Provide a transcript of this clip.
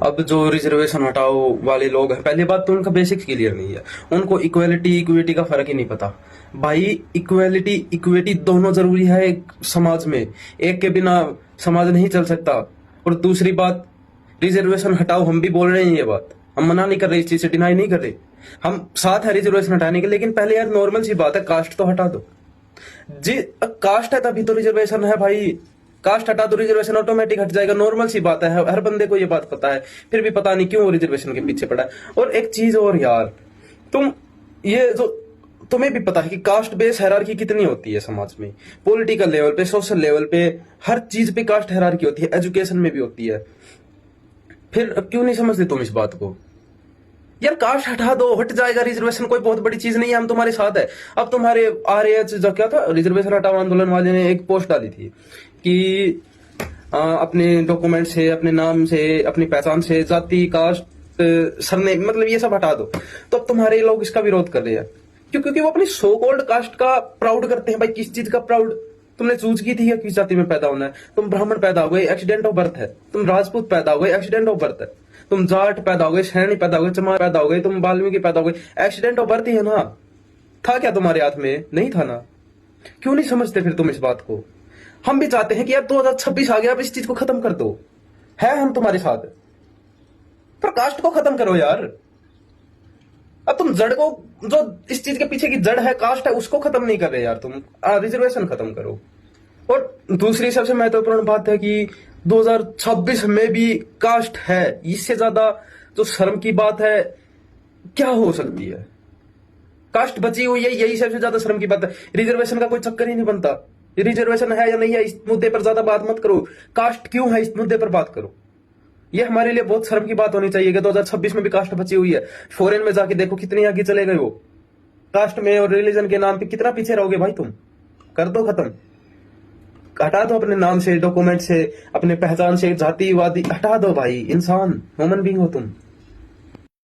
अब जो रिजर्वेशन हटाओ वाले लोग हैं, पहली बात तो उनका बेसिक्स क्लियर नहीं है। उनको इक्वेलिटी इक्विटी का फर्क ही नहीं पता। भाई इक्वेलिटी इक्विटी दोनों जरूरी है एक समाज में, एक के बिना समाज नहीं चल सकता। और दूसरी बात, रिजर्वेशन हटाओ, हम भी बोल रहे हैं ये बात, हम मना नहीं कर रहे, इस चीज से डिनाई नहीं कर रहे, हम साथ है रिजर्वेशन हटाने के। लेकिन पहले यार नॉर्मल सी बात है, कास्ट तो हटा दो जी। कास्ट है तभी तो रिजर्वेशन है भाई। कास्ट हटा दो, रिजर्वेशन ऑटोमेटिक हट जाएगा, नॉर्मल सी बात है, हर बंदे को ये बात पता है। फिर भी पता नहीं क्यों वो रिजर्वेशन के पीछे पड़ा है। और एक चीज और यार, तुम ये जो तुम्हें भी पता है कि कास्ट बेस हायरार्की कितनी होती है समाज में, पॉलिटिकल लेवल पे, सोशल लेवल पे, हर चीज पे कास्ट हायरार्की होती है, एजुकेशन में भी होती है। फिर क्यों नहीं समझते तुम इस बात को? यार कास्ट हटा दो, हट जाएगा रिजर्वेशन, कोई बहुत बड़ी चीज नहीं है, हम तुम्हारे साथ है। अब तुम्हारे आरएएच जो क्या था, रिजर्वेशन हटाओ आंदोलन वाले ने एक पोस्ट डाली थी कि अपने डॉक्यूमेंट से, अपने नाम से, अपनी पहचान से, जाति, कास्ट, सरने, मतलब ये सब हटा दो। तो अब तुम्हारे लोग इसका विरोध कर रहे हैं क्यों? क्योंकि वो अपनी सो कॉल्ड कास्ट का प्राउड करते हैं। भाई किस चीज का प्राउड? तुमने चूज की थी या किस जाति में पैदा होना है? तुम ब्राह्मण पैदा हो गए, एक्सीडेंट ऑफ बर्थ है। तुम राजपूत पैदा हो गए, एक्सीडेंट ऑफ बर्थ है। तुम जाट पैदा हो गए, सैनी पैदा हो गए, चमार पैदा हो गए, तुम वाल्मीकि पैदा हो गए, एक्सीडेंट ऑफ बर्थ ही है ना। था क्या तुम्हारे हाथ में? नहीं था ना। क्यों नहीं समझते फिर तुम इस बात को? हम भी चाहते हैं कि यार 2026 आ गया, अब इस चीज को खत्म कर दो, है हम तुम्हारे साथ, पर कास्ट को खत्म करो यार। अब तुम जड़ को, जो इस चीज के पीछे की जड़ है, कास्ट है, उसको खत्म नहीं कर रहे यार तुम। रिजर्वेशन खत्म करो। और दूसरी सबसे महत्वपूर्ण बात है कि 2026 में भी कास्ट है। इससे ज्यादा जो शर्म की बात है क्या हो सकती है? कास्ट बची हुई है, यही सबसे ज्यादा शर्म की बात है। रिजर्वेशन का कोई चक्कर ही नहीं बनता। रिजर्वेशन है या नहीं है, इस मुद्दे पर ज्यादा बात मत करो। कास्ट क्यों है, इस मुद्दे पर बात करो। ये हमारे लिए बहुत शर्म की बात होनी चाहिए कि 2026 में भी कास्ट बची हुई है। फॉरेन में जाके देखो कितनी आगे चले गए वो। कास्ट में और रिलीजन के नाम पे कितना पीछे रहोगे भाई तुम? कर दो खत्म। हटा दो अपने नाम से, डॉक्यूमेंट से, अपने पहचान से, जातिवादी हटा दो भाई। इंसान, ह्यूमन बीइंग हो तुम।